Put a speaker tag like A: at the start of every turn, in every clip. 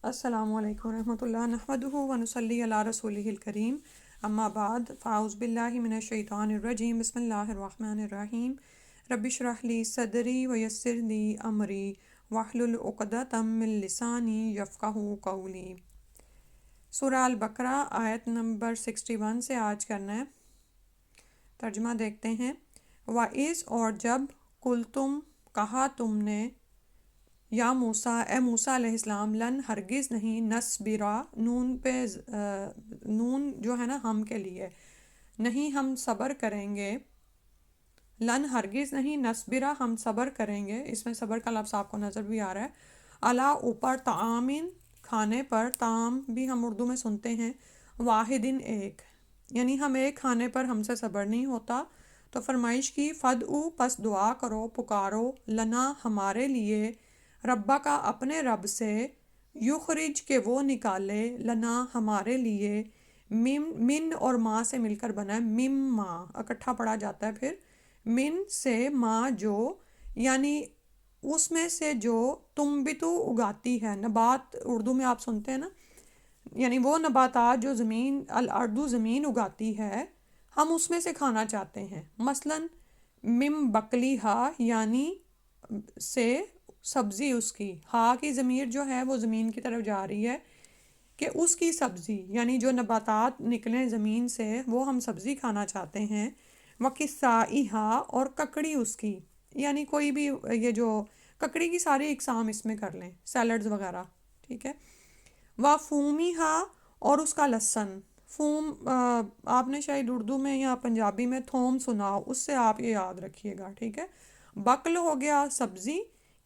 A: السلام علیکم ورحمۃ اللہ نحمدہ ونصلی علی رسولہ الکریم اما بعد فاعوذ باللہ من الشیطان الرجیم بسم اللہ الرحمن الرحیم رب اشرح لی صدری ویسر لی امری واحلل عقدۃ من لسانی یفقہوا قولی۔ سورہ البقرہ آیت نمبر 61 سے آج کرنا ہے۔ ترجمہ دیکھتے ہیں۔ وَإِذْ اور جب قُلْتُم کہا تم نے، یا موسیٰ اے موسیٰ علیہ السلام، لن ہرگز نہیں، نصبرا نون پہ نون جو ہے نا ہم کے لیے، نہیں ہم صبر کریں گے، لن ہرگز نہیں، نصبرا ہم صبر کریں گے، اس میں صبر کا لفظ آپ کو نظر بھی آ رہا ہے، علا اوپر، طعامن کھانے پر، طعام بھی ہم اردو میں سنتے ہیں، واحدن ایک، یعنی ہم ایک کھانے پر ہم سے صبر نہیں ہوتا۔ تو فرمائش کی، فدعو پس دعا کرو، پکارو، لنا ہمارے لیے، ربا کا اپنے رب سے، یخرج کے وہ نکالے، لنا ہمارے لیے، من اور ما سے مل کر بنا ہے، مما اکٹھا پڑھا جاتا ہے، پھر من سے، ما جو، یعنی اس میں سے جو، تنبتو اگاتی ہے، نبات اردو میں آپ سنتے ہیں نا، یعنی وہ نباتات جو زمین، الارض زمین اگاتی ہے، ہم اس میں سے کھانا چاہتے ہیں۔ مثلاً مم بکلی ہا، یعنی سے سبزی اس کی، ہا کی ضمیر جو ہے وہ زمین کی طرف جا رہی ہے کہ اس کی سبزی، یعنی جو نباتات نکلیں زمین سے وہ ہم سبزی کھانا چاہتے ہیں۔ وَقِثَائِہَا اور ککڑی اس کی، یعنی کوئی بھی یہ جو ککڑی کی ساری اقسام اس میں کر لیں، سیلڈز وغیرہ، ٹھیک ہے۔ وَفُومِہَا اور اس کا لہسن، فوم آپ نے شاید اردو میں یا پنجابی میں تھوم سنا ہو، اس سے آپ یہ یاد رکھیے گا، ٹھیک ہے۔ بقل ہو گیا سبزی،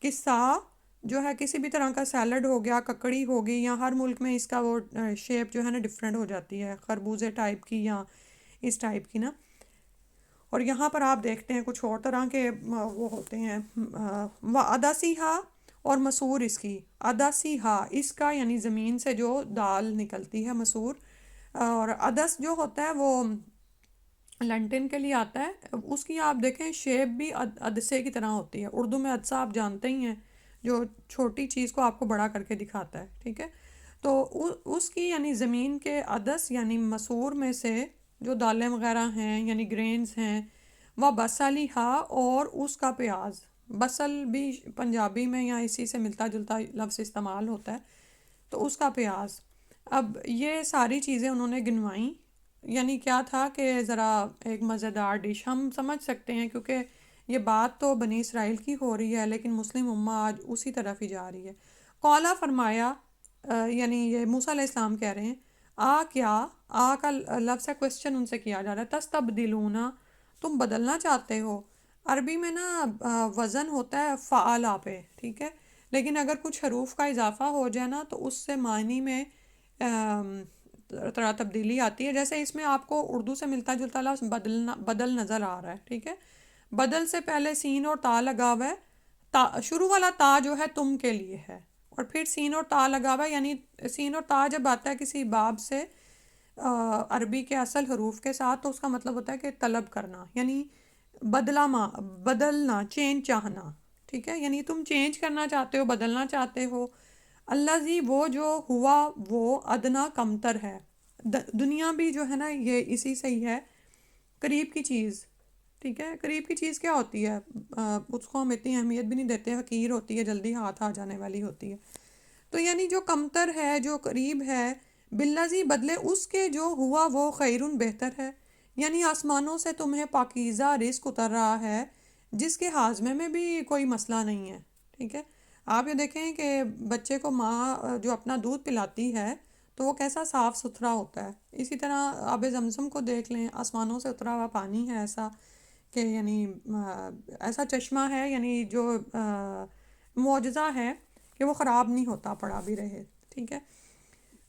A: قصہ جو ہے کسی بھی طرح کا سیلڈ ہو گیا، ککڑی ہوگی، یا ہر ملک میں اس کا وہ شیپ جو ہے نا ڈیفرنٹ ہو جاتی ہے، خربوزے ٹائپ کی یا اس ٹائپ کی نا۔ اور یہاں پر آپ دیکھتے ہیں کچھ اور طرح کے وہ ہوتے ہیں۔ وَعَدَسِہَا اور مسور اس کی، عدسیہا اس کا، یعنی زمین سے جو دال نکلتی ہے، مسور۔ اور عدس جو ہوتا ہے وہ لنٹن کے لیے آتا ہے، اس کی آپ دیکھیں شیپ بھی عدسے کی طرح ہوتی ہے، اردو میں عدسہ آپ جانتے ہی ہیں، جو چھوٹی چیز کو آپ کو بڑا کر کے دکھاتا ہے، ٹھیک ہے۔ تو اس کی، یعنی زمین کے عدس یعنی مسور میں سے جو دالیں وغیرہ ہیں یعنی گرینز ہیں، وہ بصلیہا اور اس کا پیاز، بصل بھی پنجابی میں یا اسی سے ملتا جلتا لفظ استعمال ہوتا ہے، تو اس کا پیاز۔ اب یہ ساری چیزیں انہوں نے گنوائیں، یعنی کیا تھا کہ ذرا ایک مزیدار ڈش ہم سمجھ سکتے ہیں، کیونکہ یہ بات تو بنی اسرائیل کی ہو رہی ہے لیکن مسلم امہ آج اسی طرف ہی جا رہی ہے۔ قولا فرمایا، یعنی یہ موسیٰ علیہ السلام کہہ رہے ہیں، کیا، کا لفظ ہے کوسچن ان سے کیا جا رہا ہے، تستبدلون تم بدلنا چاہتے ہو۔ عربی میں نا وزن ہوتا ہے فعالہ پہ، ٹھیک ہے، لیکن اگر کچھ حروف کا اضافہ ہو جائے نا تو اس سے معنی میں طرح تبدیلی آتی ہے۔ جیسے اس میں آپ کو اردو سے ملتا جلتا لفظ بدل نظر آ رہا ہے، ٹھیک ہے۔ بدل سے پہلے سین اور تا لگا ہوا ہے، شروع والا تا جو ہے تم کے لیے ہے، اور پھر سین اور تا لگا ہوا ہے، یعنی سین اور تا جب آتا ہے کسی باب سے عربی کے اصل حروف کے ساتھ تو اس کا مطلب ہوتا ہے کہ طلب کرنا، یعنی بدلنا، چینج چاہنا، ٹھیک ہے، یعنی تم چینج کرنا چاہتے ہو، بدلنا چاہتے ہو۔ الذی وہ جو، ہوا وہ، ادنا کمتر ہے، دنیا بھی جو ہے نا یہ اسی سے ہی ہے، قریب کی چیز، ٹھیک ہے۔ قریب کی چیز کیا ہوتی ہے، اس کو ہم اتنی اہمیت بھی نہیں دیتے، حقیر ہوتی ہے، جلدی ہاتھ آ جانے والی ہوتی ہے، تو یعنی جو کمتر ہے، جو قریب ہے، بالذی بدلے اس کے جو، ہوا وہ، خیرون بہتر ہے، یعنی آسمانوں سے تمہیں پاکیزہ رزق اتر رہا ہے جس کے ہاضمے میں بھی کوئی مسئلہ نہیں ہے، ٹھیک ہے۔ آپ یہ دیکھیں کہ بچے کو ماں جو اپنا دودھ پلاتی ہے تو وہ کیسا صاف ستھرا ہوتا ہے، اسی طرح آب زمزم کو دیکھ لیں، آسمانوں سے اترا ہوا پانی ہے ایسا کہ یعنی ایسا چشمہ ہے، یعنی جو معجزہ ہے کہ وہ خراب نہیں ہوتا پڑا بھی رہے، ٹھیک ہے۔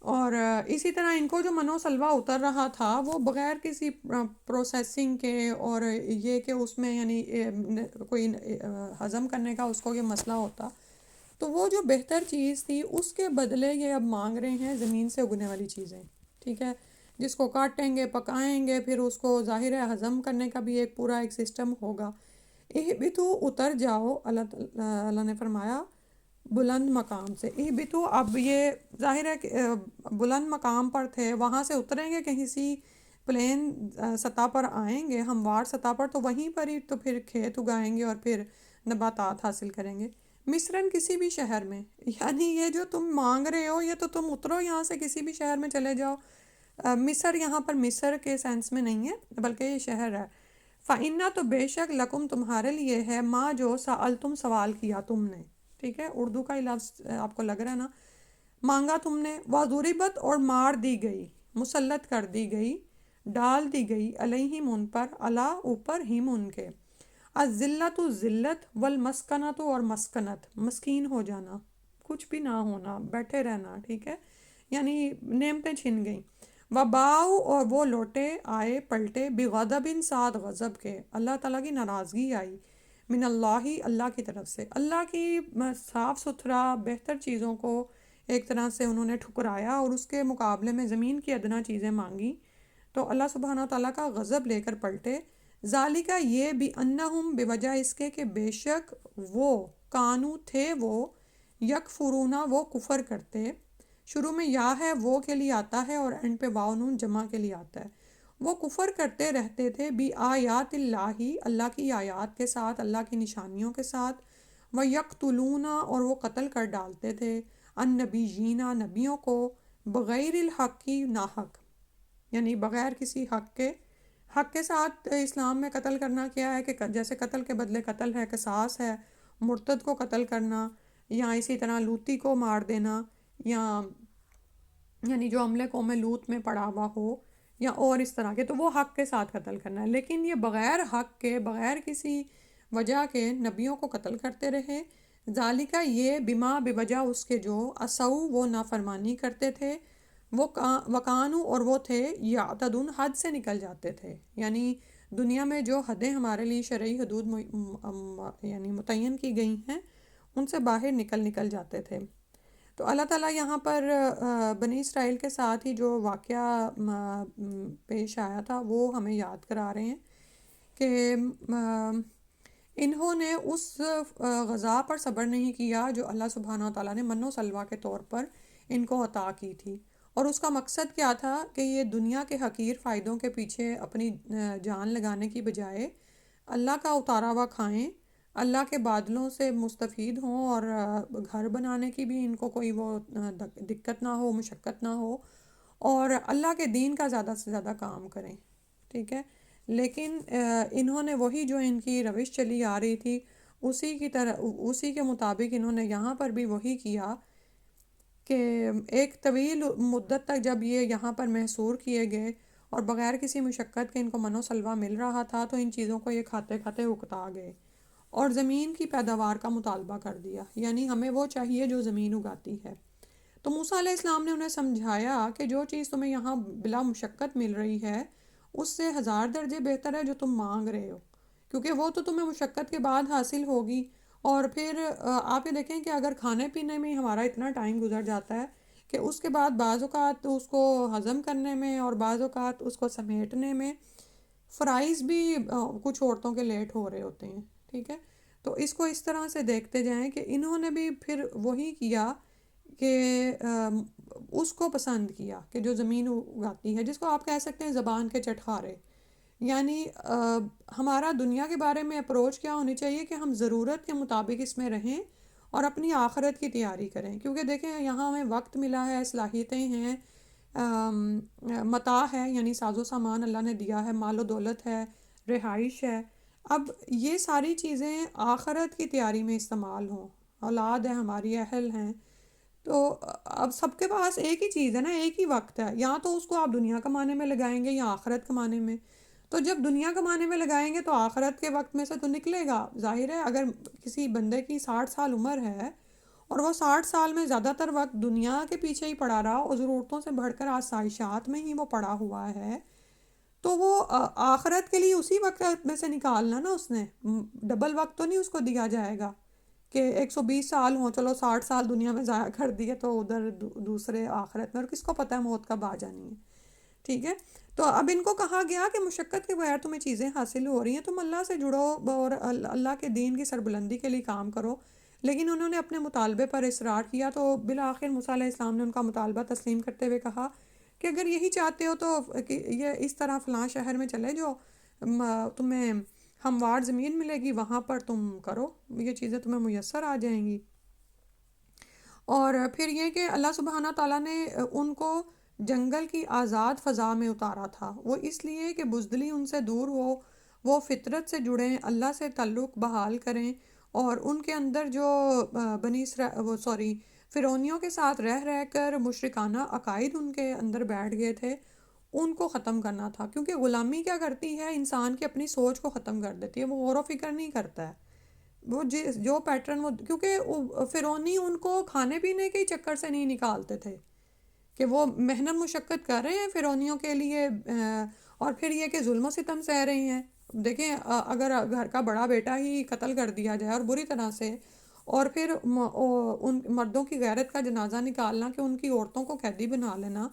A: اور اسی طرح ان کو جو منو سلوا اتر رہا تھا وہ بغیر کسی پروسیسنگ کے، اور یہ کہ اس میں یعنی کوئی ہضم کرنے کا اس کو یہ مسئلہ ہوتا، تو وہ جو بہتر چیز تھی اس کے بدلے یہ اب مانگ رہے ہیں زمین سے اگنے والی چیزیں، ٹھیک ہے، جس کو کاٹیں گے، پکائیں گے، پھر اس کو ظاہر ہے ہضم کرنے کا بھی ایک پورا ایک سسٹم ہوگا۔ بھی تو اتر جاؤ، اللہ نے فرمایا بلند مقام سے، بھی تو اب یہ ظاہر ہے کہ بلند مقام پر تھے، وہاں سے اتریں گے کہیں سی پلین سطح پر آئیں گے، ہموار سطح پر، تو وہیں پر ہی تو پھر کھیت اگائیں گے اور پھر نباتات حاصل کریں گے۔ مصراً کسی بھی شہر میں، یعنی یہ جو تم مانگ رہے ہو، یہ تو تم اترو یہاں سے کسی بھی شہر میں چلے جاؤ۔ مصر یہاں پر مصر کے سینس میں نہیں ہے بلکہ یہ شہر ہے۔ فَإِنَّا تو بے شک لکم تمہارے لیے ہے، ماں جو سألتم سوال کیا تم نے، ٹھیک ہے، اردو کا ہی لفظ آپ کو لگ رہا ہے نا، مانگا تم نے، وَضُرِبَتْ اور مار دی گئی، مسلط کر دی گئی، ڈال دی گئی، علیہم ان پر، علا اوپر، ہم ان کے، الذلت ذلت، والمسکنت اور مسکنت، مسکین ہو جانا، کچھ بھی نہ ہونا، بیٹھے رہنا، ٹھیک ہے، یعنی نعمتیں چھن گئیں۔ وباؤ اور وہ لوٹے آئے پلٹے، بغضب ساتھ غضب کے، اللہ تعالیٰ کی ناراضگی آئی، من اللہ اللہ کی طرف سے، اللہ کی صاف ستھرا بہتر چیزوں کو ایک طرح سے انہوں نے ٹھکرایا اور اس کے مقابلے میں زمین کی ادنا چیزیں مانگی، تو اللہ سبحانہ و تعالیٰ کا غضب لے کر پلٹے۔ ذالکہ یہ بھی انہم بوجہ اس کے کہ بے شک وہ کانو تھے وہ یکفرونا وہ کفر کرتے، شروع میں یا ہے وہ کے لیے آتا ہے اور اینڈ پہ واو نون جمع کے لیے آتا ہے، وہ کفر کرتے رہتے تھے بھی آیات اللہ اللہ کی آیات کے ساتھ، اللہ کی نشانیوں کے ساتھ، وہ یقتلون اور وہ قتل کر ڈالتے تھے النبیین نبیوں کو، بغیر الحق کی ناحق، یعنی بغیر کسی حق کے ساتھ اسلام میں قتل کرنا کیا ہے کہ جیسے قتل کے بدلے قتل ہے، قصاص ہے، مرتد کو قتل کرنا، یا اسی طرح لوتی کو مار دینا، یا یعنی جو عملے قوم لوط میں پڑا ہوا ہو، یا اور اس طرح کے، تو وہ حق کے ساتھ قتل کرنا ہے، لیکن یہ بغیر حق کے، بغیر کسی وجہ کے نبیوں کو قتل کرتے رہے۔ ذالکہ یہ بما بوجہ اس کے جو اسو وہ نافرمانی کرتے تھے، وہ وکانو اور وہ تھے یعتدون حد سے نکل جاتے تھے، یعنی دنیا میں جو حدیں ہمارے لیے شرعی حدود یعنی متعین کی گئی ہیں ان سے باہر نکل جاتے تھے۔ تو اللہ تعالیٰ یہاں پر بنی اسرائیل کے ساتھ ہی جو واقعہ پیش آیا تھا وہ ہمیں یاد کرا رہے ہیں کہ انہوں نے اس غذا پر صبر نہیں کیا جو اللہ سبحانہ و تعالیٰ نے من و سلوہ کے طور پر ان کو عطا کی تھی، اور اس کا مقصد کیا تھا کہ یہ دنیا کے حقیر فائدوں کے پیچھے اپنی جان لگانے کی بجائے اللہ کا اتارا ہوا کھائیں، اللہ کے بادلوں سے مستفید ہوں، اور گھر بنانے کی بھی ان کو کوئی وہ دقت نہ ہو، مشقت نہ ہو، اور اللہ کے دین کا زیادہ سے زیادہ کام کریں، ٹھیک ہے۔ لیکن انہوں نے وہی جو ان کی روش چلی آ رہی تھی اسی کے مطابق انہوں نے یہاں پر بھی وہی کیا کہ ایک طویل مدت تک جب یہ یہاں پر محصور کیے گئے اور بغیر کسی مشقت کے ان کو من و سلوہ مل رہا تھا، تو ان چیزوں کو یہ کھاتے کھاتے اکتا گئے اور زمین کی پیداوار کا مطالبہ کر دیا، یعنی ہمیں وہ چاہیے جو زمین اگاتی ہے۔ تو موسیٰ علیہ السلام نے انہیں سمجھایا کہ جو چیز تمہیں یہاں بلا مشقت مل رہی ہے اس سے 1000 درجے بہتر ہے جو تم مانگ رہے ہو، کیونکہ وہ تو تمہیں مشقت کے بعد حاصل ہوگی، اور پھر آپ یہ دیکھیں کہ اگر کھانے پینے میں ہمارا اتنا ٹائم گزر جاتا ہے کہ اس کے بعد بعض اوقات اس کو ہضم کرنے میں اور بعض اوقات اس کو سمیٹنے میں فرائض بھی کچھ عورتوں کے لیٹ ہو رہے ہوتے ہیں، ٹھیک ہے۔ تو اس کو اس طرح سے دیکھتے جائیں کہ انہوں نے بھی پھر وہی کیا کہ اس کو پسند کیا کہ جو زمین اگاتی ہے، جس کو آپ کہہ سکتے ہیں زبان کے چٹخارے، یعنی ہمارا دنیا کے بارے میں اپروچ کیا ہونی چاہیے کہ ہم ضرورت کے مطابق اس میں رہیں اور اپنی آخرت کی تیاری کریں، کیونکہ دیکھیں یہاں ہمیں وقت ملا ہے، صلاحیتیں ہیں، متاع ہے یعنی ساز و سامان اللہ نے دیا ہے، مال و دولت ہے، رہائش ہے، اب یہ ساری چیزیں آخرت کی تیاری میں استعمال ہوں، اولاد ہے ہماری، اہل ہیں، تو اب سب کے پاس ایک ہی چیز ہے نا، ایک ہی وقت ہے، یا تو اس کو آپ دنیا کمانے میں لگائیں گے یا آخرت کمانے میں، تو جب دنیا کمانے میں لگائیں گے تو آخرت کے وقت میں سے تو نکلے گا، ظاہر ہے اگر کسی بندے کی 60 سال عمر ہے اور وہ 60 سال میں زیادہ تر وقت دنیا کے پیچھے ہی پڑا رہا اور ضرورتوں سے بڑھ کر آسائشات میں ہی وہ پڑا ہوا ہے، تو وہ آخرت کے لیے اسی وقت میں سے نکالنا نا، اس نے ڈبل وقت تو نہیں اس کو دیا جائے گا کہ 120 سال ہوں، چلو 60 سال دنیا میں ضائع کر دیے تو ادھر دوسرے آخرت میں، اور کس کو پتہ ہے موت کب آ جانی ہے، ٹھیک ہے۔ تو اب ان کو کہا گیا کہ مشقت کے بغیر تمہیں چیزیں حاصل ہو رہی ہیں، تم اللہ سے جڑو اور اللہ کے دین کی سربلندی کے لیے کام کرو، لیکن انہوں نے اپنے مطالبے پر اصرار کیا، تو بالآخر موسیٰ علیہ السلام نے ان کا مطالبہ تسلیم کرتے ہوئے کہا کہ اگر یہی چاہتے ہو تو یہ اس طرح فلاں شہر میں چلے جاؤ، تمہیں ہموار زمین ملے گی، وہاں پر تم کرو، یہ چیزیں تمہیں میسر آ جائیں گی۔ اور پھر یہ کہ اللہ سبحانہ تعالیٰ نے ان کو جنگل کی آزاد فضا میں اتارا تھا، وہ اس لیے کہ بزدلی ان سے دور ہو، وہ فطرت سے جڑیں، اللہ سے تعلق بحال کریں، اور ان کے اندر جو فرعونیوں کے ساتھ رہ کر مشرکانہ عقائد ان کے اندر بیٹھ گئے تھے، ان کو ختم کرنا تھا، کیونکہ غلامی کیا کرتی ہے، انسان کی اپنی سوچ کو ختم کر دیتی ہے، وہ غور و فکر نہیں کرتا ہے، وہ جو پیٹرن وہ، کیونکہ فرعونی ان کو کھانے پینے کے چکر سے نہیں نکالتے تھے کہ وہ محنت مشقت کر رہے ہیں فرعونیوں کے لیے، اور پھر یہ کہ ظلم و ستم سہ رہے ہیں۔ دیکھیں اگر گھر کا بڑا بیٹا ہی قتل کر دیا جائے اور بری طرح سے، اور پھر ان مردوں کی غیرت کا جنازہ نکالنا کہ ان کی عورتوں کو قیدی بنا لینا،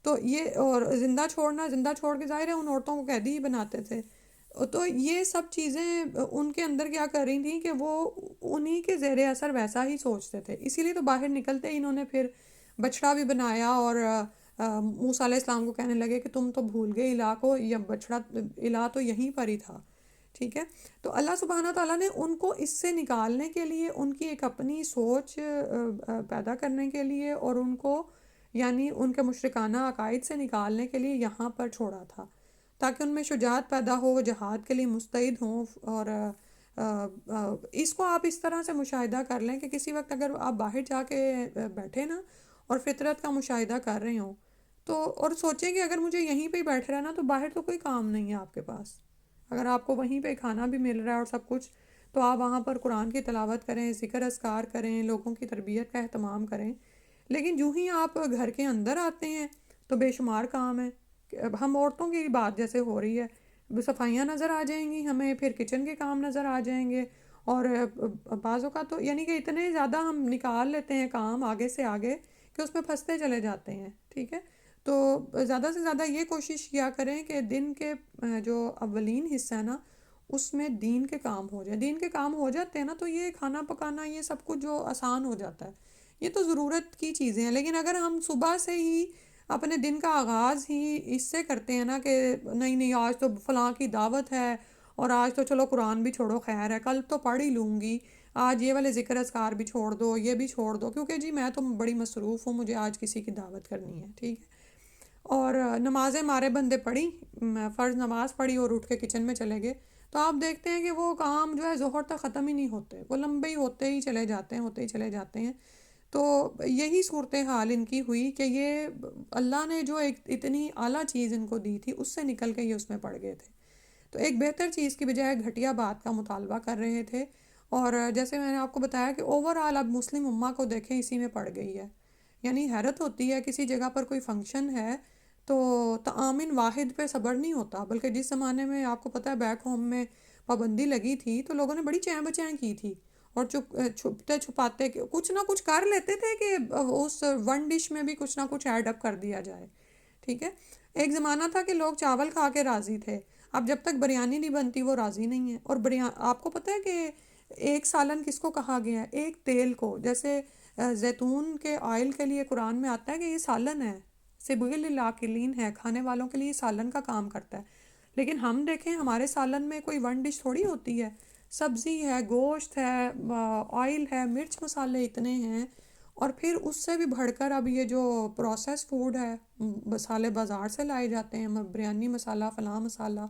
A: تو یہ، اور زندہ چھوڑ کے ظاہر ہے ان عورتوں کو قیدی ہی بناتے تھے، تو یہ سب چیزیں ان کے اندر کیا کر رہی تھیں کہ وہ انہی کے زیر اثر ویسا ہی سوچتے تھے، اسی لیے تو باہر نکلتے ہی انہوں نے پھر بچڑا بھی بنایا، اور موسیٰ علیہ السلام کو کہنے لگے کہ تم تو بھول گئے الہ کو، یا بچڑا الہ تو یہیں پر ہی تھا، ٹھیک ہے۔ تو اللہ سبحانہ تعالیٰ نے ان کو اس سے نکالنے کے لیے، ان کی ایک اپنی سوچ پیدا کرنے کے لیے، اور ان کو یعنی ان کے مشرکانہ عقائد سے نکالنے کے لیے یہاں پر چھوڑا تھا، تاکہ ان میں شجاعت پیدا ہو، وہ جہاد کے لیے مستعد ہوں۔ اور اس کو آپ اس طرح سے مشاہدہ کر لیں کہ کسی وقت اگر آپ باہر جا کے بیٹھے نا اور فطرت کا مشاہدہ کر رہے ہوں، تو اور سوچیں کہ اگر مجھے یہیں پہ ہی بیٹھے رہنا، تو باہر تو کوئی کام نہیں ہے آپ کے پاس، اگر آپ کو وہیں پہ کھانا بھی مل رہا ہے اور سب کچھ، تو آپ وہاں پر قرآن کی تلاوت کریں، ذکر اذکار کریں، لوگوں کی تربیت کا اہتمام کریں۔ لیکن جو ہی آپ گھر کے اندر آتے ہیں تو بے شمار کام ہے، ہم عورتوں کی بات جیسے ہو رہی ہے، صفائیاں نظر آ جائیں گی ہمیں، پھر کچن کے کام نظر آ جائیں گے، اور بعض اوقات تو یعنی کہ اتنے زیادہ ہم نکال لیتے ہیں کام آگے سے آگے کہ اس میں پھنستے چلے جاتے ہیں، ٹھیک ہے۔ تو زیادہ سے زیادہ یہ کوشش کیا کریں کہ دن کے جو اولین حصہ ہے نا، اس میں دین کے کام ہو جائیں، دین کے کام ہو جاتے ہیں نا، تو یہ کھانا پکانا یہ سب کچھ جو آسان ہو جاتا ہے، یہ تو ضرورت کی چیزیں ہیں۔ لیکن اگر ہم صبح سے ہی اپنے دن کا آغاز ہی اس سے کرتے ہیں نا کہ نہیں نہیں آج تو فلاں کی دعوت ہے، اور آج تو چلو قرآن بھی چھوڑو خیر ہے، کل تو پڑھ ہی لوں گی، آج یہ والے ذکر اذکار بھی چھوڑ دو، یہ بھی چھوڑ دو، کیونکہ جی میں تو بڑی مصروف ہوں، مجھے آج کسی کی دعوت کرنی ہے، ٹھیک ہے۔ اور نمازیں مارے بندے پڑھی، فرض نماز پڑھی اور اٹھ کے کچن میں چلے گئے، تو آپ دیکھتے ہیں کہ وہ کام جو ہے ظہر تک ختم ہی نہیں ہوتے، وہ لمبے ہی ہوتے ہی چلے جاتے ہیں، ہوتے ہی چلے جاتے ہیں۔ تو یہی صورتحال ان کی ہوئی کہ یہ اللہ نے جو ایک اتنی اعلیٰ چیز ان کو دی تھی، اس سے نکل کے یہ اس میں پڑ گئے تھے، تو ایک بہتر چیز کی بجائے گھٹیا بات کا مطالبہ کر رہے تھے۔ اور جیسے میں نے آپ کو بتایا کہ اوورآل اب مسلم امہ کو دیکھیں اسی میں پڑ گئی ہے، یعنی حیرت ہوتی ہے کسی جگہ پر کوئی فنکشن ہے تو تعامن واحد پہ صبر نہیں ہوتا، بلکہ جس زمانے میں آپ کو پتہ ہے بیک ہوم میں پابندی لگی تھی تو لوگوں نے بڑی چیں بچیں کی تھی، اور چھپتے چھپاتے کچھ نہ کچھ کر لیتے تھے کہ اس ون ڈش میں بھی کچھ نہ کچھ ایڈ اپ کر دیا جائے، ٹھیک ہے۔ ایک زمانہ تھا کہ لوگ چاول کھا کے راضی تھے، اب جب تک بریانی نہیں بنتی وہ راضی نہیں ہے۔ اور آپ کو پتہ ہے کہ ایک سالن کس کو کہا گیا ہے؟ ایک تیل کو، جیسے زیتون کے آئل کے لیے قرآن میں آتا ہے کہ یہ سالن ہے، سبغ للآکلین ہے، کھانے والوں کے لیے سالن کا کام کرتا ہے، لیکن ہم دیکھیں ہمارے سالن میں کوئی ون ڈش تھوڑی ہوتی ہے، سبزی ہے، گوشت ہے، آئل ہے، مرچ مسالے اتنے ہیں، اور پھر اس سے بھی بڑھ کر اب یہ جو پروسیس فوڈ ہے، مسالے بازار سے لائے جاتے ہیں، بریانی مسالہ فلاں مسالہ،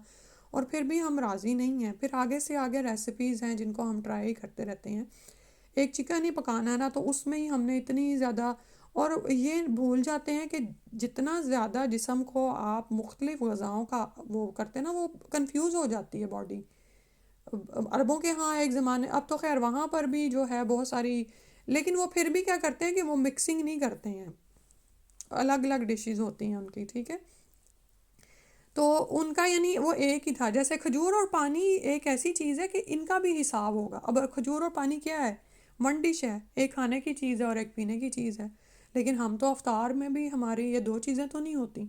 A: اور پھر بھی ہم راضی نہیں ہیں، پھر آگے سے آگے ریسیپیز ہیں جن کو ہم ٹرائی کرتے رہتے ہیں۔ ایک چکن ہی پکانا ہے نا، تو اس میں ہی ہم نے اتنی زیادہ، اور یہ بھول جاتے ہیں کہ جتنا زیادہ جسم کو آپ مختلف غذاؤں کا وہ کرتے ہیں نا، وہ کنفیوز ہو جاتی ہے باڈی۔ عربوں کے ہاں ایک زمانے، اب تو خیر وہاں پر بھی جو ہے بہت ساری، لیکن وہ پھر بھی کیا کرتے ہیں کہ وہ مکسنگ نہیں کرتے ہیں، الگ الگ ڈشز ہوتی ہیں ان کی، ٹھیک ہے۔ تو ان کا یعنی وہ ایک ہی تھا، جیسے کھجور اور پانی ایک ایسی چیز ہے کہ ان کا بھی حساب ہوگا۔ اب کھجور اور پانی کیا ہے؟ ون ڈش ہے، ایک کھانے کی چیز ہے اور ایک پینے کی چیز ہے، لیکن ہم تو افطار میں بھی ہماری یہ دو چیزیں تو نہیں ہوتی،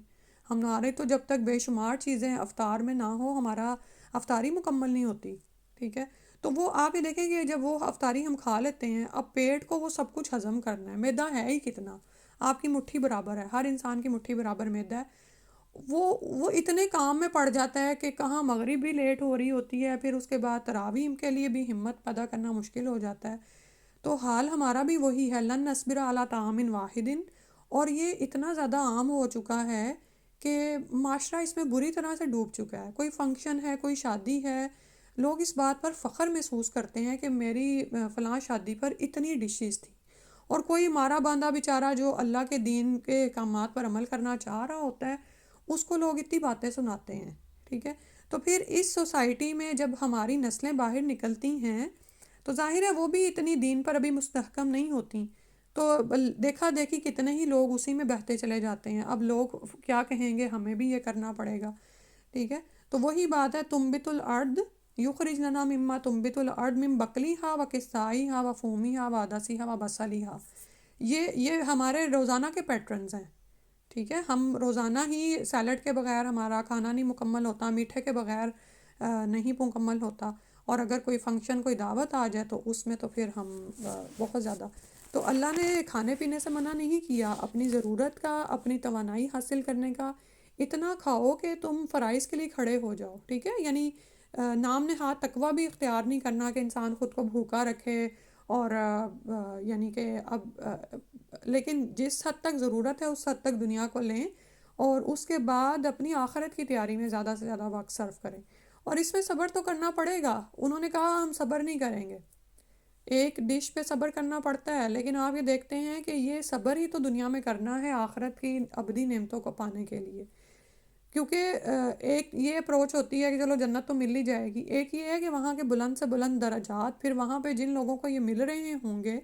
A: ہمارے تو جب تک بے شمار چیزیں افطار میں نہ ہو ہمارا افطاری مکمل نہیں ہوتی، ٹھیک ہے۔ تو وہ آپ یہ دیکھیں کہ جب وہ افطاری ہم کھا لیتے ہیں، اب پیٹ کو وہ سب کچھ ہضم کرنا ہے، معدہ ہے ہی کتنا، آپ کی مٹھی برابر ہے، ہر انسان کی مٹھی برابر معدہ ہے، وہ اتنے کام میں پڑ جاتا ہے کہ کہاں مغرب بھی لیٹ ہو رہی ہوتی ہے، پھر اس کے بعد تراویح کے لیے بھی ہمت پیدا کرنا مشکل ہو جاتا ہے۔ تو حال ہمارا بھی وہی ہے، لن نصبر علی طعام واحد، اور یہ اتنا زیادہ عام ہو چکا ہے کہ معاشرہ اس میں بری طرح سے ڈوب چکا ہے۔ کوئی فنکشن ہے، کوئی شادی ہے، لوگ اس بات پر فخر محسوس کرتے ہیں کہ میری فلاں شادی پر اتنی ڈشز تھی، اور کوئی مارا باندھا بیچارہ جو اللہ کے دین کے احکامات پر عمل کرنا چاہ رہا ہوتا ہے، اس کو لوگ اتنی باتیں سناتے ہیں، ٹھیک ہے۔ تو پھر اس سوسائٹی میں جب ہماری نسلیں باہر نکلتی ہیں تو ظاہر ہے وہ بھی اتنی دین پر ابھی مستحکم نہیں ہوتی، تو دیکھا دیکھی کتنے ہی لوگ اسی میں بہتے چلے جاتے ہیں، اب لوگ کیا کہیں گے، ہمیں بھی یہ کرنا پڑے گا، ٹھیک ہے۔ تو وہی بات ہے، تنبت الارض یخرج لنا مما تنبت الارض من بقلیہا و قثائیہا و فومیہا و عدسیہا و بصلیہا، یہ ہمارے روزانہ کے پیٹرنز ہیں، ٹھیک ہے۔ ہم روزانہ ہی سیلڈ کے بغیر ہمارا کھانا نہیں مکمل ہوتا، میٹھے کے بغیر نہیں مکمل ہوتا، اور اگر کوئی فنکشن، کوئی دعوت آ جائے تو اس میں تو پھر ہم بہت زیادہ، تو اللہ نے کھانے پینے سے منع نہیں کیا، اپنی ضرورت کا، اپنی توانائی حاصل کرنے کا اتنا کھاؤ کہ تم فرائض کے لیے کھڑے ہو جاؤ، ٹھیک ہے۔ یعنی نام نہاد تقویٰ بھی اختیار نہیں کرنا کہ انسان خود کو بھوکا رکھے، اور یعنی کہ اب لیکن جس حد تک ضرورت ہے اس حد تک دنیا کو لیں، اور اس کے بعد اپنی آخرت کی تیاری میں زیادہ سے زیادہ وقت صرف کریں، اور اس میں صبر تو کرنا پڑے گا۔ انہوں نے کہا ہم صبر نہیں کریں گے، ایک ڈش پہ صبر کرنا پڑتا ہے، لیکن آپ یہ دیکھتے ہیں کہ یہ صبر ہی تو دنیا میں کرنا ہے آخرت کی ابدی نعمتوں کو پانے کے لیے، کیونکہ ایک یہ اپروچ ہوتی ہے کہ چلو جنت تو مل ہی جائے گی، ایک یہ ہے کہ وہاں کے بلند سے بلند درجات، پھر وہاں پہ جن لوگوں کو یہ مل رہے ہوں گے،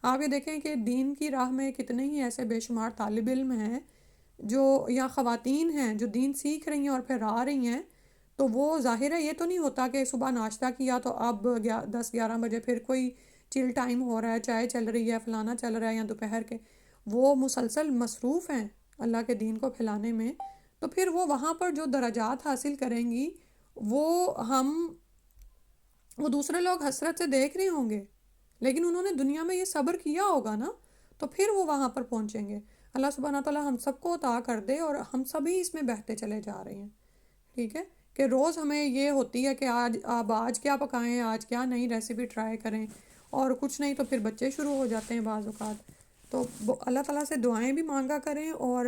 A: آپ یہ دیکھیں کہ دین کی راہ میں کتنے ہی ایسے بے شمار طالب علم ہیں جو، یا خواتین ہیں جو دین سیکھ رہی ہیں اور پھر آ رہی ہیں، تو وہ ظاہر ہے یہ تو نہیں ہوتا کہ صبح ناشتہ کیا تو اب 10-11 بجے پھر کوئی چل ٹائم ہو رہا ہے، چائے چل رہی ہے، فلانا چل رہا ہے، یا دوپہر کے، وہ مسلسل مصروف ہیں اللہ کے دین کو پھیلانے میں، تو پھر وہ وہاں پر جو درجات حاصل کریں گی وہ دوسرے لوگ حسرت سے دیکھ رہے ہوں گے، لیکن انہوں نے دنیا میں یہ صبر کیا ہوگا نا، تو پھر وہ وہاں پر پہنچیں گے۔ اللہ سبحانہ تعالیٰ ہم سب کو عطا کر دے، اور ہم سبھی اس میں بہتے چلے جا رہے ہیں، ٹھیک ہے، کہ روز ہمیں یہ ہوتی ہے کہ آج کیا پکائیں، آج کیا نئی ریسیپی ٹرائی کریں، اور کچھ نہیں تو پھر بچے شروع ہو جاتے ہیں بعض اوقات۔ تو اللہ تعالیٰ سے دعائیں بھی مانگا کریں، اور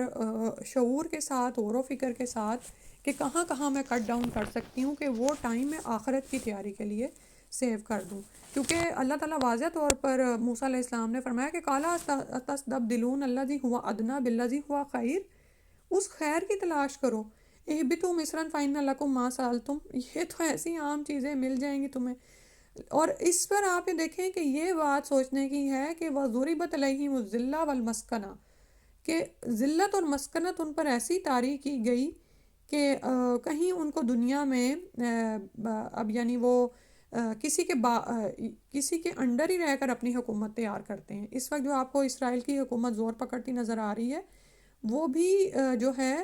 A: شعور کے ساتھ، غور و فکر کے ساتھ کہ کہاں کہاں میں کٹ ڈاؤن کر سکتی ہوں کہ وہ ٹائم میں آخرت کی تیاری کے لیے سیو کر دوں، کیونکہ اللہ تعالیٰ واضح طور پر موسیٰ علیہ السلام نے فرمایا کہ قَالَ أَتَسْتَبْدِلُونَ الَّذِي هُوَ أَدْنَىٰ بِالَّذِي هُوَ خَيْرٌ، اس خیر کی تلاش کرو، اهْبِطُوا مِصْرًا فَإِنَّ لَكُم مَّا سَأَلْتُمْ، یہ تو ایسی عام چیزیں مل جائیں گی تمہیں، اور اس پر آپ یہ دیکھیں کہ یہ بات سوچنے کی ہے کہ وَضُرِبَتْ عَلَيْهِمُ الذِّلَّةُ وَالْمَسْكَنَةُ، کہ ذلت اور مسکنت ان پر ایسی طاری کی گئی کہ کہیں ان کو دنیا میں اب یعنی وہ کسی کے انڈر ہی رہ کر اپنی حکومت تیار کرتے ہیں۔ اس وقت جو آپ کو اسرائیل کی حکومت زور پکڑتی نظر آ رہی ہے، وہ بھی جو ہے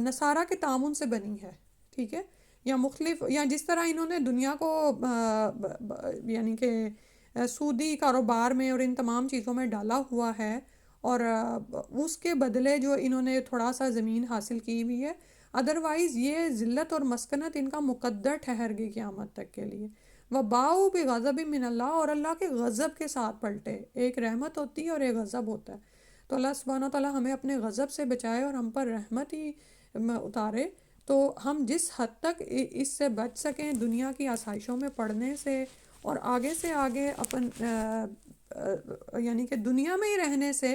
A: نصارہ کے تعاون سے بنی ہے، ٹھیک ہے، یا مختلف، یا جس طرح انہوں نے دنیا کو یعنی کہ سودی کاروبار میں اور ان تمام چیزوں میں ڈالا ہوا ہے، اور اس کے بدلے جو انہوں نے تھوڑا سا زمین حاصل کی ہوئی ہے، ادروائز یہ ذلت اور مسکنت ان کا مقدر ٹھہر گئی قیامت تک کے لیے۔ وَبَاءُوا بِغَضَبٍ مِّنَ اللَّهِ، اور اللہ کے غضب کے ساتھ پلٹے، ایک رحمت ہوتی ہے اور ایک غضب ہوتا ہے، تو اللہ سبحانہ تعالیٰ ہمیں اپنے غضب سے بچائے اور ہم پر رحمت ہی اتارے، تو ہم جس حد تک اس سے بچ سکیں دنیا کی آسائشوں میں پڑنے سے، اور آگے سے آگے یعنی کہ دنیا میں ہی رہنے سے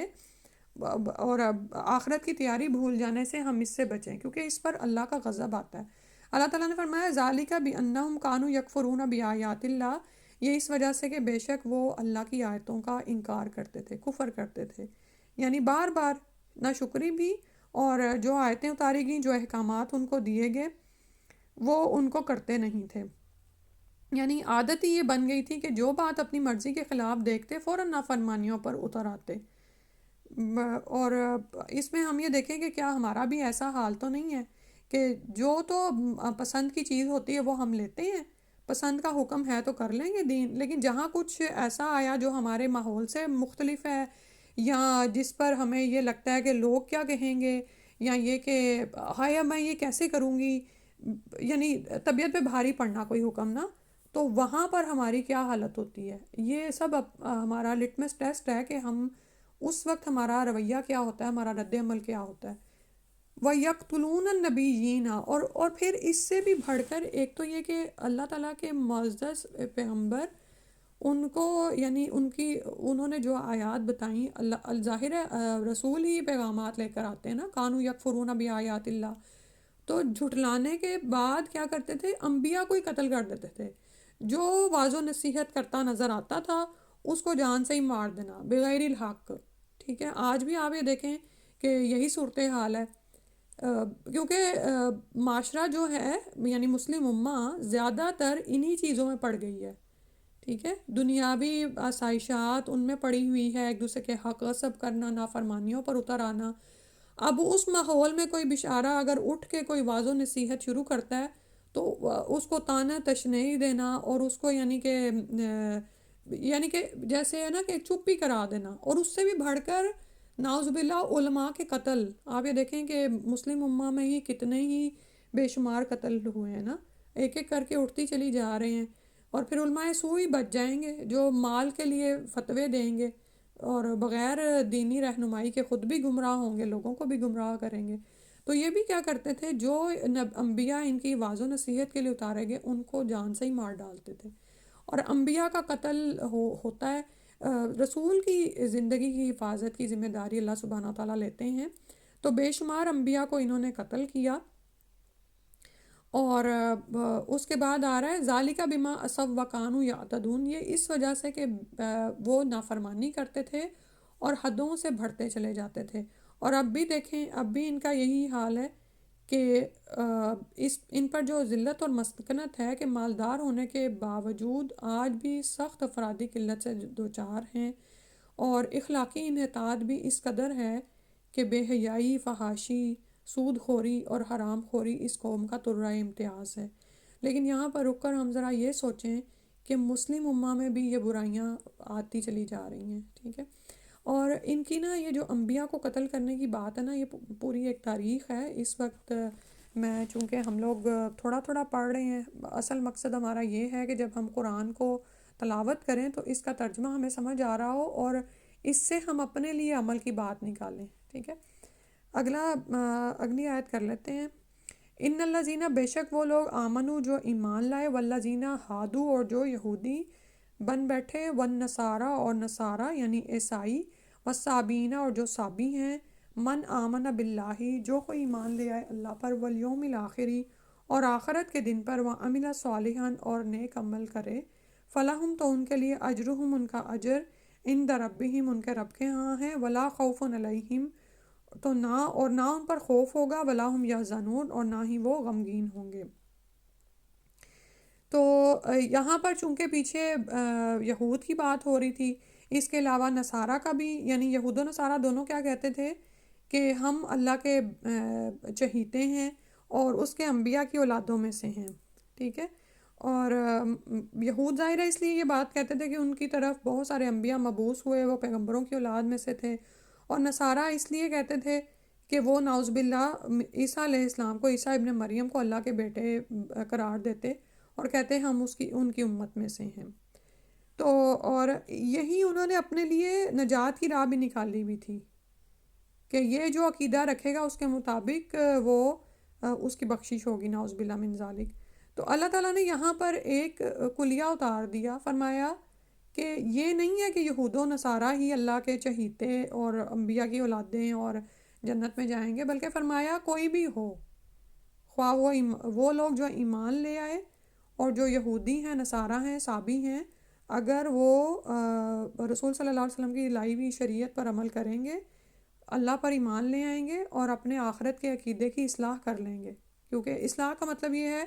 A: اور آخرت کی تیاری بھول جانے سے ہم اس سے بچیں، کیونکہ اس پر اللہ کا غضب آتا ہے۔ اللہ تعالیٰ نے فرمایا ذَلِكَ بِأَنَّهُمْ كَانُوا يَكْفُرُونَ بِآيَاتِ اللَّهِ، یہ اس وجہ سے کہ بے شک وہ اللہ کی آیتوں کا انکار کرتے تھے، کفر کرتے تھے، یعنی بار بار ناشکری بھی، اور جو آیتیں اتاری گئیں، جو احکامات ان کو دیے گئے، وہ ان کو کرتے نہیں تھے، یعنی عادت ہی یہ بن گئی تھی کہ جو بات اپنی مرضی کے خلاف دیکھتے فوراً نافرمانیوں پر اتر آتے۔ اور اس میں ہم یہ دیکھیں کہ کیا ہمارا بھی ایسا حال تو نہیں ہے کہ جو تو پسند کی چیز ہوتی ہے وہ ہم لیتے ہیں، پسند کا حکم ہے تو کر لیں گے دین، لیکن جہاں کچھ ایسا آیا جو ہمارے ماحول سے مختلف ہے، یا جس پر ہمیں یہ لگتا ہے کہ لوگ کیا کہیں گے، یا یہ کہ ہایا میں یہ کیسے کروں گی، یعنی طبیعت پہ بھاری پڑنا کوئی حکم نا، تو وہاں پر ہماری کیا حالت ہوتی ہے، یہ سب ہمارا لٹمس ٹیسٹ ہے کہ ہم اس وقت ہمارا رویہ کیا ہوتا ہے، ہمارا رد عمل کیا ہوتا ہے۔ وَيَقْتُلُونَ النَّبِيِّينَ، اور پھر اس سے بھی بڑھ کر ایک تو یہ کہ اللہ تعالیٰ کے معزز پیغمبر، ان کو یعنی انہوں نے جو آیات بتائیں، اللہ الظاہر ہے رسول ہی پیغامات لے کر آتے ہیں نا، کانوا یکفرون بآیات اللہ، تو جھٹلانے کے بعد کیا کرتے تھے، انبیاء کو ہی قتل کر دیتے تھے، جو واعظ و نصیحت کرتا نظر آتا تھا اس کو جان سے ہی مار دینا بغیر الحق۔ ٹھیک ہے، آج بھی آپ یہ دیکھیں کہ یہی صورتحال ہے، کیونکہ معاشرہ جو ہے یعنی مسلم امہ زیادہ تر انہی چیزوں میں پڑ گئی ہے۔ ٹھیک ہے، دنیاوی آسائشات ان میں پڑی ہوئی ہے، ایک دوسرے کے حق غصب کرنا، نافرمانیوں پر اتر آنا۔ اب اس ماحول میں کوئی بیچارہ اگر اٹھ کے کوئی واعظ و نصیحت شروع کرتا ہے تو اس کو طعنہ تشنیع دینا، اور اس کو یعنی کہ جیسے ہے نا کہ چپ ہی کرا دینا، اور اس سے بھی بڑھ کر نعوذ باللہ علماء کے قتل۔ آپ یہ دیکھیں کہ مسلم امہ میں ہی کتنے ہی بے شمار قتل ہوئے ہیں نا، ایک ایک کر کے اٹھتی چلی جا رہے ہیں، اور پھر علماء سوء ہی بچ جائیں گے جو مال کے لیے فتوے دیں گے، اور بغیر دینی رہنمائی کے خود بھی گمراہ ہوں گے، لوگوں کو بھی گمراہ کریں گے۔ تو یہ بھی کیا کرتے تھے، جو انبیاء ان کی واعظ و نصیحت کے لیے اتارے گئے ان کو جان سے ہی مار ڈالتے تھے، اور انبیاء کا قتل ہوتا ہے۔ رسول کی زندگی کی حفاظت کی ذمہ داری اللہ سبحانہ تعالیٰ لیتے ہیں، تو بے شمار انبیاء کو انہوں نے قتل کیا۔ اور اس کے بعد آ رہا ہے ذالک بما عصوا وکانوا یعتدون، یہ اس وجہ سے کہ وہ نافرمانی کرتے تھے اور حدوں سے بڑھتے چلے جاتے تھے۔ اور اب بھی دیکھیں، اب بھی ان کا یہی حال ہے کہ ان پر جو ذلت اور مسکنت ہے کہ مالدار ہونے کے باوجود آج بھی سخت افرادی قلت سے دوچار ہیں، اور اخلاقی انحطاط بھی اس قدر ہے کہ بے حیائی، فحاشی، سود خوری اور حرام خوری اس قوم کا طرہ امتیاز ہے۔ لیکن یہاں پر رک کر ہم ذرا یہ سوچیں کہ مسلم امہ میں بھی یہ برائیاں آتی چلی جا رہی ہیں۔ ٹھیک ہے، اور ان کی نا یہ جو انبیاء کو قتل کرنے کی بات ہے نا، یہ پوری ایک تاریخ ہے۔ اس وقت میں چونکہ ہم لوگ تھوڑا تھوڑا پڑھ رہے ہیں، اصل مقصد ہمارا یہ ہے کہ جب ہم قرآن کو تلاوت کریں تو اس کا ترجمہ ہمیں سمجھ آ رہا ہو، اور اس سے ہم اپنے لیے عمل کی بات نکالیں۔ ٹھیک ہے، اگلی آیت کر لیتے ہیں۔ ان الذین، بے شک وہ لوگ، آمنو جو ایمان لائے، والذین ہادو اور جو یہودی بن بیٹھے، والنصارا اور نصارا یعنی عیسائی، والصابین اور جو صابی ہیں، من آمن باللہ جو کوئی ایمان لے آئے اللہ پر، والیوم الآخری اور آخرت کے دن پر، وعمل صالحا اور نیک عمل کرے، فلہم تو ان کے لیے اجرہم ان کا اجر، عند ربہم ان کے رب کے ہاں ہے، ولا خوف علیہم تو نہ ان پر خوف ہوگا، ولا ہم یحزنون اور نہ ہی وہ غمگین ہوں گے۔ تو یہاں پر چونکہ پیچھے یہود کی بات ہو رہی تھی، اس کے علاوہ نصارہ کا بھی، یعنی یہود و نصارہ دونوں کیا کہتے تھے کہ ہم اللہ کے چہیتے ہیں اور اس کے انبیاء کی اولادوں میں سے ہیں۔ ٹھیک ہے، اور یہود ظاہر ہے اس لیے یہ بات کہتے تھے کہ ان کی طرف بہت سارے انبیاء مبعوث ہوئے، وہ پیغمبروں کی اولاد میں سے تھے، اور نصارہ اس لیے کہتے تھے کہ وہ نعوذ باللہ عیسیٰ علیہ السلام کو، عیسیٰ ابن مریم کو اللہ کے بیٹے قرار دیتے اور کہتے ہم ان کی امت میں سے ہیں۔ تو اور یہی انہوں نے اپنے لیے نجات کی راہ بھی نکالی ہوئی تھی کہ یہ جو عقیدہ رکھے گا اس کے مطابق وہ اس کی بخشش ہوگی، نعوذ باللہ من ذالک۔ تو اللہ تعالیٰ نے یہاں پر ایک کلیہ اتار دیا، فرمایا کہ یہ نہیں ہے کہ یہود و نصارہ ہی اللہ کے چہیتے اور انبیاء کی اولادیں اور جنت میں جائیں گے، بلکہ فرمایا کوئی بھی ہو، خواہ وہ لوگ جو ایمان لے آئے اور جو یہودی ہیں، نصارہ ہیں، صابی ہیں، اگر وہ رسول صلی اللہ علیہ وسلم کی لائی ہوئی شریعت پر عمل کریں گے، اللہ پر ایمان لے آئیں گے اور اپنے آخرت کے عقیدے کی اصلاح کر لیں گے، کیونکہ اصلاح کا مطلب یہ ہے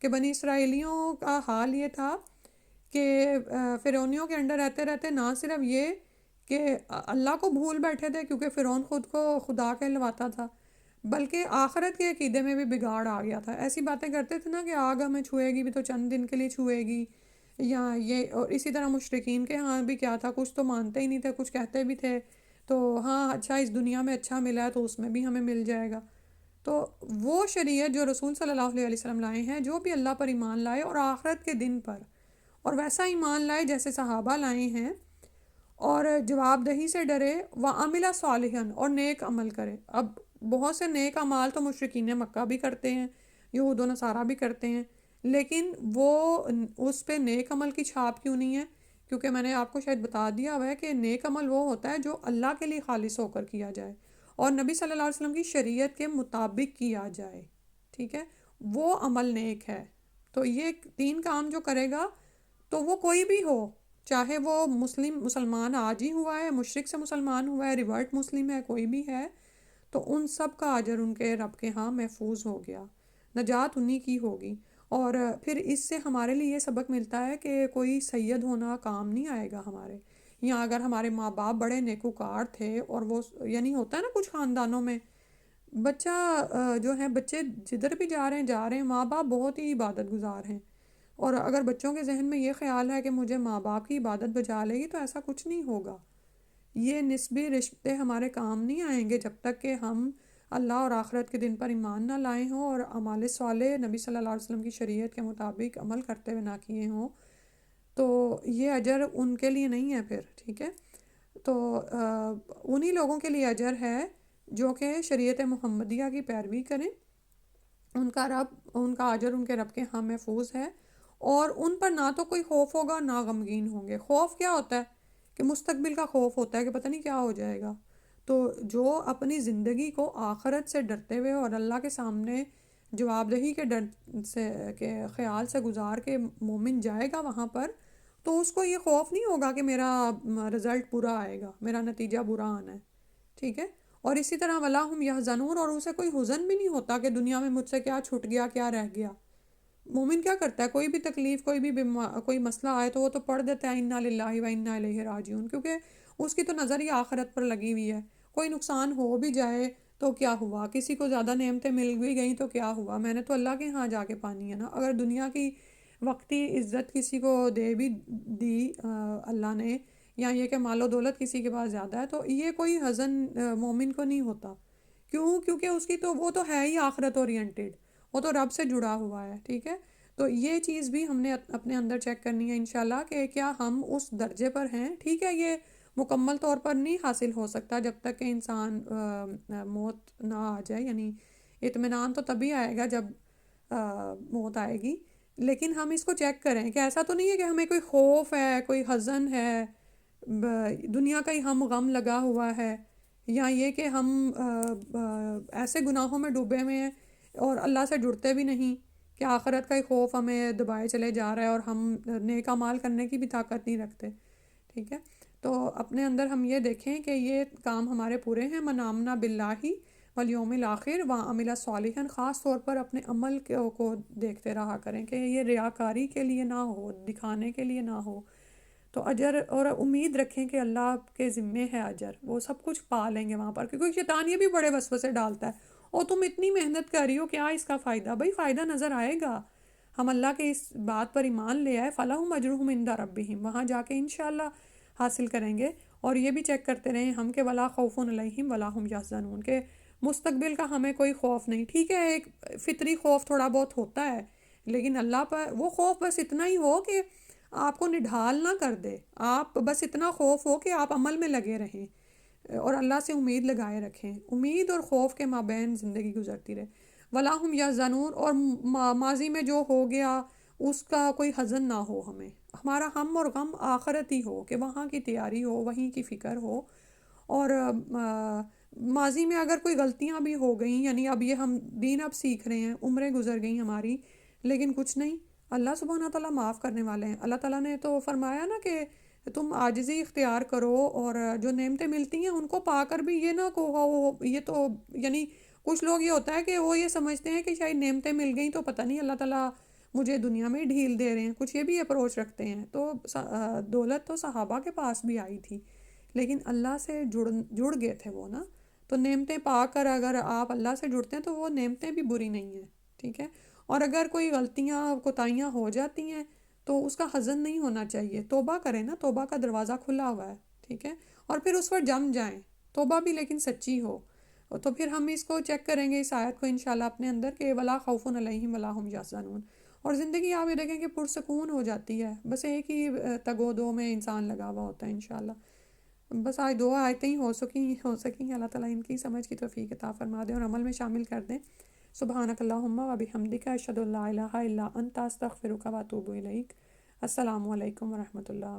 A: کہ بنی اسرائیلیوں کا حال یہ تھا کہ فرعونیوں کے انڈر رہتے رہتے نہ صرف یہ کہ اللہ کو بھول بیٹھے تھے، کیونکہ فرعون خود کو خدا کہلواتا تھا، بلکہ آخرت کے عقیدے میں بھی بگاڑ آ گیا تھا. ایسی باتیں کرتے تھے نا کہ آگ ہمیں چھوئے گی بھی تو چند دن کے لیے چھوئے گی، یا یہ. اور اسی طرح مشرکین کے ہاں بھی کیا تھا، کچھ تو مانتے ہی نہیں تھے، کچھ کہتے بھی تھے تو ہاں اچھا اس دنیا میں اچھا ملا ہے تو اس میں بھی ہمیں مل جائے گا. تو وہ شریعت جو رسول صلی اللہ علیہ وسلم لائے ہیں، جو بھی اللہ پر ایمان لائے اور آخرت کے دن پر، اور ویسا ایمان لائے جیسے صحابہ لائے ہیں، اور جواب دہی سے ڈرے، وعمل صالحا، اور نیک عمل کرے. اب بہت سے نیک اعمال تو مشرکین مکہ بھی کرتے ہیں، یہود و نصارہ بھی کرتے ہیں، لیکن وہ اس پہ نیک عمل کی چھاپ کیوں نہیں ہے؟ کیونکہ میں نے آپ کو شاید بتا دیا ہوا ہے کہ نیک عمل وہ ہوتا ہے جو اللہ کے لیے خالص ہو کر کیا جائے اور نبی صلی اللہ علیہ وسلم کی شریعت کے مطابق کیا جائے. ٹھیک ہے، وہ عمل نیک ہے. تو یہ تین کام جو کرے گا، تو وہ کوئی بھی ہو، چاہے وہ مسلمان آج ہی ہوا ہے، مشرک سے مسلمان ہوا ہے، ریورٹ مسلم ہے، کوئی بھی ہے، تو ان سب کا اجر ان کے رب کے ہاں محفوظ ہو گیا، نجات انہی کی ہوگی. اور پھر اس سے ہمارے لیے یہ سبق ملتا ہے کہ کوئی سید ہونا کام نہیں آئے گا ہمارے. یا اگر ہمارے ماں باپ بڑے نیکوکار تھے، اور وہ یعنی ہوتا ہے نا کچھ خاندانوں میں بچہ جو ہے، بچے جدھر بھی جا رہے ہیں، ماں باپ بہت ہی عبادت گزار ہیں، اور اگر بچوں کے ذہن میں یہ خیال ہے کہ مجھے ماں باپ کی عبادت بجا لے گی، تو ایسا کچھ نہیں ہوگا. یہ نسبی رشتے ہمارے کام نہیں آئیں گے جب تک کہ ہم اللہ اور آخرت کے دن پر ایمان نہ لائے ہوں اور اعمال صالح نبی صلی اللہ علیہ وسلم کی شریعت کے مطابق عمل کرتے ہوئے نہ کیے ہوں. تو یہ اجر ان کے لیے نہیں ہے پھر. ٹھیک ہے، تو انہی لوگوں کے لیے اجر ہے جو کہ شریعت محمدیہ کی پیروی کریں. ان کا اجر ان کے رب کے ہاں محفوظ ہے، اور ان پر نہ تو کوئی خوف ہوگا نہ غمگین ہوں گے. خوف کیا ہوتا ہے؟ کہ مستقبل کا خوف ہوتا ہے کہ پتہ نہیں کیا ہو جائے گا. تو جو اپنی زندگی کو آخرت سے ڈرتے ہوئے اور اللہ کے سامنے جواب دہی کے ڈر سے کے خیال سے گزار کے مومن جائے گا وہاں پر، تو اس کو یہ خوف نہیں ہوگا کہ میرا رزلٹ برا آئے گا، میرا نتیجہ برا آنا ہے. ٹھیک ہے، اور اسی طرح ولا ہم یحزنون، اور اسے کوئی حزن بھی نہیں ہوتا کہ دنیا میں مجھ سے کیا چھٹ گیا، کیا رہ گیا. مومن کیا کرتا ہے؟ کوئی بھی تکلیف، کوئی مسئلہ آئے تو وہ تو پڑھ دیتا ہے انا للہ و انا الیہ راجعون، کیونکہ اس کی تو نظر ہی آخرت پر لگی ہوئی ہے. کوئی نقصان ہو بھی جائے تو کیا ہوا، کسی کو زیادہ نعمتیں مل بھی گئیں تو کیا ہوا، میں نے تو اللہ کے ہاں جا کے پانی ہے نا. اگر دنیا کی وقتی عزت کسی کو دے بھی دی اللہ نے، یا یہ کہ مال و دولت کسی کے پاس زیادہ ہے، تو یہ کوئی حزن مومن کو نہیں ہوتا. کیوں؟ کیونکہ اس کی تو وہ تو ہے ہی آخرت اورینٹیڈ، وہ تو رب سے جڑا ہوا ہے. ٹھیک ہے، تو یہ چیز بھی ہم نے اپنے اندر چیک کرنی ہے انشاءاللہ کہ کیا ہم اس درجے پر ہیں. ٹھیک ہے، یہ مکمل طور پر نہیں حاصل ہو سکتا جب تک کہ انسان موت نہ آ جائے، یعنی اطمینان تو تبھی آئے گا جب موت آئے گی. لیکن ہم اس کو چیک کریں کہ ایسا تو نہیں ہے کہ ہمیں کوئی خوف ہے، کوئی حزن ہے، دنیا کا ہی ہم غم لگا ہوا ہے، یا یہ کہ ہم ایسے گناہوں میں ڈوبے ہوئے ہیں اور اللہ سے جڑتے بھی نہیں کہ آخرت کا ہی خوف ہمیں دبائے چلے جا رہا ہے اور ہم نیک اعمال کرنے کی بھی طاقت نہیں رکھتے. ٹھیک ہے، تو اپنے اندر ہم یہ دیکھیں کہ یہ کام ہمارے پورے ہیں. من آمنا باللہ والیوم الآخر وعمل صالحا، خاص طور پر اپنے عمل کو دیکھتے رہا کریں کہ یہ ریاکاری کے لیے نہ ہو، دکھانے کے لیے نہ ہو. تو اجر، اور امید رکھیں کہ اللہ کے ذمے ہے اجر، وہ سب کچھ پا لیں گے وہاں پر. کیونکہ شیطان یہ بھی بڑے وسوسے ڈالتا ہے، اور تم اتنی محنت کر رہی ہو، کیا اس کا فائدہ؟ بھائی فائدہ نظر آئے گا. ہم اللہ کے اس بات پر ایمان لے آئے، فَلَهُمْ أَجْرُهُمْ عِنْدَ رَبِّهِمْ، وہاں جا کے انشاءاللہ حاصل کریں گے. اور یہ بھی چیک کرتے رہیں ہم کہ وَلَا خَوْفٌ عَلَيْهِمْ وَلَا هُمْ يَحْزَنُونَ، کہ مستقبل کا ہمیں کوئی خوف نہیں. ٹھیک ہے، ایک فطری خوف تھوڑا بہت ہوتا ہے، لیکن اللہ پر وہ خوف بس اتنا ہی ہو کہ آپ کو نڈھال نہ کر دے. آپ بس اتنا خوف ہو کہ آپ عمل میں لگے رہیں اور اللہ سے امید لگائے رکھیں. امید اور خوف کے مابین زندگی گزرتی رہے. وَلَا هُمْ يَحْزَنُونَ، اور ماضی میں جو ہو گیا اس کا کوئی حزن نہ ہو ہمیں. ہمارا ہم اور غم آخرت ہی ہو، کہ وہاں کی تیاری ہو، وہیں کی فکر ہو. اور ماضی میں اگر کوئی غلطیاں بھی ہو گئیں، یعنی اب یہ ہم دین اب سیکھ رہے ہیں، عمریں گزر گئیں ہماری، لیکن کچھ نہیں، اللہ سبحانہ تعالیٰ معاف کرنے والے ہیں. اللہ تعالیٰ نے تو فرمایا نا کہ تم عاجزی اختیار کرو، اور جو نعمتیں ملتی ہیں ان کو پا کر بھی یہ نہ کہو یہ تو، یعنی کچھ لوگ یہ ہوتا ہے کہ وہ یہ سمجھتے ہیں کہ شاید نعمتیں مل گئیں تو پتہ نہیں اللہ تعالیٰ مجھے دنیا میں ڈھیل دے رہے ہیں، کچھ یہ بھی اپروچ رکھتے ہیں. تو دولت تو صحابہ کے پاس بھی آئی تھی، لیکن اللہ سے جڑ گئے تھے وہ نا. تو نعمتیں پا کر اگر آپ اللہ سے جڑتے ہیں تو وہ نعمتیں بھی بری نہیں ہیں، ٹھیک ہے. اور اگر کوئی غلطیاں کوتاہیاں ہو جاتی ہیں تو اس کا حزن نہیں ہونا چاہیے، توبہ کریں نا، توبہ کا دروازہ کھلا ہوا ہے، ٹھیک ہے. اور پھر اس پر جم جائیں، توبہ بھی لیکن سچی ہو. تو پھر ہم اس کو چیک کریں گے اس آیت کو انشاءاللہ اپنے اندر کہ ولا خوف علیہم ولا هم یحزنون. اور زندگی آپ یہ دیکھیں کہ پرسکون ہو جاتی ہے، بس ایک ہی تگ و دو میں انسان لگا ہوا ہوتا ہے انشاءاللہ. بس آج دو آیتیں ہی ہو سکیں اللہ تعالیٰ ان کی سمجھ کی توفیق عطا فرما دیں اور عمل میں شامل کر دیں. سبحانک اللہم و بحمدک اشہد ان لا الہ الا انت استغفرک و اتوب الیک. السلام علیکم ورحمۃ اللہ.